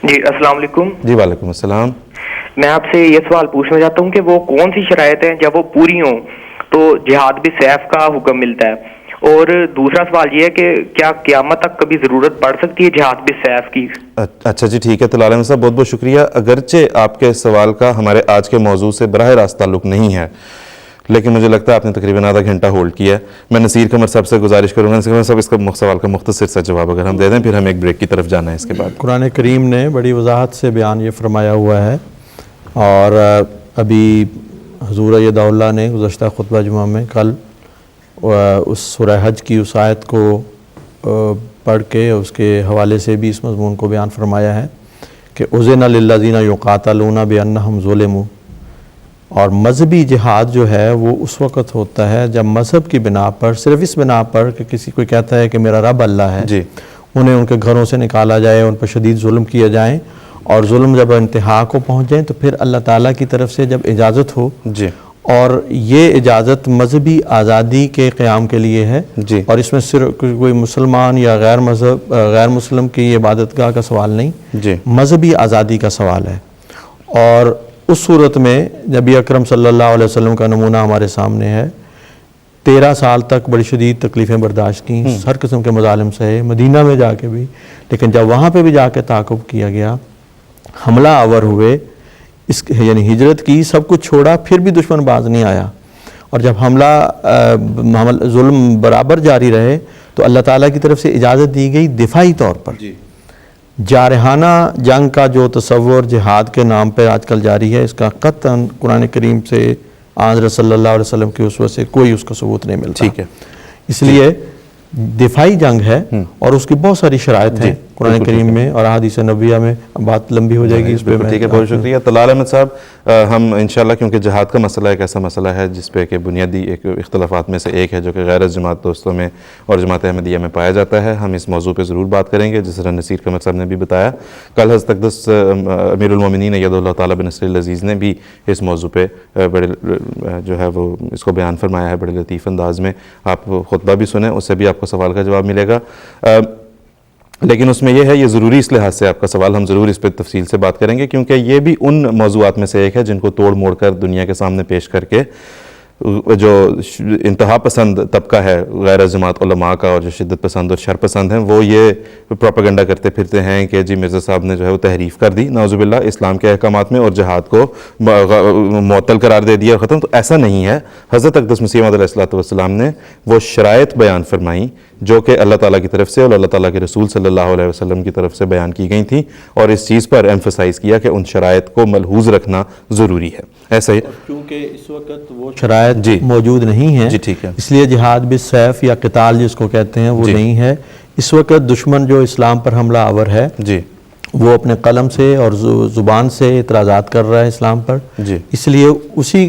جی السلام علیکم. جی وعلیکم السلام. میں آپ سے یہ سوال پوچھنا چاہتا ہوں کہ وہ کون سی شرائط ہیں جب وہ پوری ہوں تو جہاد بھی سیف کا حکم ملتا ہے؟ اور دوسرا سوال یہ ہے کہ کیا قیامت تک کبھی ضرورت پڑ سکتی ہے جہاد بھی سیف کی؟ اچھا جی ٹھیک ہے. طلال احمد صاحب بہت بہت شکریہ. اگرچہ آپ کے سوال کا ہمارے آج کے موضوع سے براہ راست تعلق نہیں ہے، لیکن مجھے لگتا ہے آپ نے تقریباً آدھا گھنٹہ ہولڈ کیا ہے. میں نصیر قمر صاحب سے گزارش کروں گا، نصیر قمر صاحب اس کا سوال کا مختصر سا جواب اگر ہم دے دیں، پھر ہم ایک بریک کی طرف جانا ہے اس کے بعد. قرآن کریم نے بڑی وضاحت سے بیان یہ فرمایا ہوا ہے، اور ابھی حضور ایدہ اللہ نے گزشتہ خطبہ جمعہ میں کل اس سورہ حج کی اس آیت کو پڑھ کے اس کے حوالے سے بھی اس مضمون کو بیان فرمایا ہے کہ اذن للذین یقاتلون بانہم ظلموا. اور مذہبی جہاد جو ہے وہ اس وقت ہوتا ہے جب مذہب کی بنا پر، صرف اس بنا پر کہ کسی کوئی کہتا ہے کہ میرا رب اللہ ہے، جی انہیں ان کے گھروں سے نکالا جائے، ان پر شدید ظلم کیا جائیں، اور ظلم جب انتہا کو پہنچ جائیں تو پھر اللہ تعالیٰ کی طرف سے جب اجازت ہو، جی اور یہ اجازت مذہبی آزادی کے قیام کے لیے ہے، جی اور اس میں صرف کوئی مسلمان یا غیر مسلم کی عبادت گاہ کا سوال نہیں، جی مذہبی آزادی کا سوال ہے. اور اس صورت میں نبی اکرم صلی اللہ علیہ وسلم کا نمونہ ہمارے سامنے ہے. 13 سال تک بڑی شدید تکلیفیں برداشت کیں، ہر قسم کے مظالم سہے، مدینہ میں جا کے بھی، لیکن جب وہاں پہ بھی جا کے تعاقب کیا گیا، حملہ آور ہوئے، یعنی ہجرت کی، سب کچھ چھوڑا، پھر بھی دشمن باز نہیں آیا. اور جب ظلم برابر جاری رہے تو اللہ تعالیٰ کی طرف سے اجازت دی گئی دفاعی طور پر. جارحانہ جنگ کا جو تصور جہاد کے نام پہ آج کل جاری ہے، اس کا قطعاً قرآن کریم سے، حضرت صلی اللہ علیہ وسلم کی اسوہ سے کوئی اس کا ثبوت نہیں ملتا. ٹھیک ہے. اس لیے دفاعی جنگ ہے، اور اس کی بہت ساری شرائط ہیں قرآن کریم میں اور احادیث نبویہ میں. بات لمبی ہو جائے گی اس پہ. ٹھیک ہے، بہت شکریہ. طلال احمد صاحب، ہم انشاءاللہ، کیونکہ جہاد کا مسئلہ ایک ایسا مسئلہ ہے جس پہ کہ بنیادی ایک اختلافات میں سے ایک ہے جو کہ غیر جماعت دوستوں میں اور جماعت احمدیہ میں پایا جاتا ہے، ہم اس موضوع پہ ضرور بات کریں گے. جس طرح نصیر قمر صاحب نے بھی بتایا، کل حضرت اقدس امیر المومنین ایدہ اللہ تعالیٰ بن نصر العزیز نے بھی اس موضوع پہ بڑے جو ہے وہ اس کو بیان فرمایا ہے بڑے لطیف انداز میں. آپ خطبہ بھی سنیں، اس سے بھی آپ کو سوال کا جواب ملے گا. لیکن اس میں یہ ہے، یہ ضروری اس لحاظ سے آپ کا سوال، ہم ضرور اس پہ تفصیل سے بات کریں گے، کیونکہ یہ بھی ان موضوعات میں سے ایک ہے جن کو توڑ موڑ کر دنیا کے سامنے پیش کر کے جو انتہا پسند طبقہ ہے غیر جماعت علماء کا، اور جو شدت پسند اور شر پسند ہیں، وہ یہ پروپیگنڈا کرتے پھرتے ہیں کہ جی مرزا صاحب نے جو ہے وہ تحریف کر دی نعوذ باللہ اسلام کے احکامات میں، اور جہاد کو معطل قرار دے دیا اور ختم. تو ایسا نہیں ہے. حضرت اقدس مسیح موعود علیہ السلام نے وہ شرائط بیان فرمائیں جو کہ اللہ تعالیٰ کی طرف سے اور اللہ تعالیٰ کے رسول صلی اللہ علیہ وسلم کی طرف سے بیان کی گئی تھیں، اور اس چیز پر ایمفسائز کیا کہ ان شرائط کو ملحوظ رکھنا ضروری ہے. ایسا ہی کیونکہ اس وقت وہ شرائط موجود نہیں ہیں، جی ٹھیک ہے، اس لیے جہاد بالسیف یا قتال جس کو کہتے ہیں وہ نہیں ہے. اس وقت دشمن جو اسلام پر حملہ آور ہے، جی وہ اپنے قلم سے اور زبان سے اعتراضات کر رہا ہے اسلام پر. جی اس لیے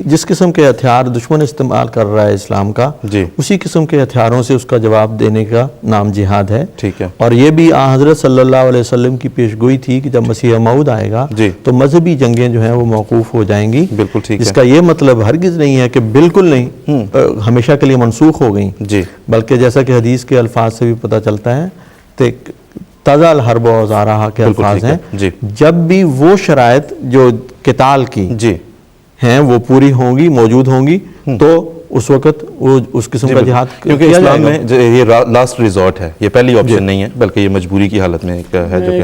جس قسم کے ہتھیار دشمن استعمال کر رہا ہے اسلام کا، جی اسی قسم کے ہتھیاروں سے اس کا جواب دینے کا نام جہاد ہے. ٹھیک ہے. اور یہ بھی حضرت صلی اللہ علیہ وسلم کی پیشگوئی تھی کہ جب مسیح موعود آئے گا تو مذہبی جنگیں جو ہیں وہ موقوف ہو جائیں گی. بالکل ٹھیک ہے. اس کا یہ مطلب ہرگز نہیں ہے کہ بالکل نہیں، ہمیشہ کے لیے منسوخ ہو گئیں، بلکہ جیسا کہ حدیث کے الفاظ سے بھی پتہ چلتا ہے کہ تازہ الحرب و اوزارہا کے الفاظ ہیں. جب بھی وہ شرائط جو قتال کی ہیں وہ پوری ہوں گی، موجود ہوں گی، تو اس وقت وہ اس قسم کا جہاد کیونکہ اسلام میں یہ لاسٹ ریزورٹ ہے، یہ پہلی آپشن نہیں ہے، بلکہ یہ مجبوری کی حالت میں ایک ہے جو کہ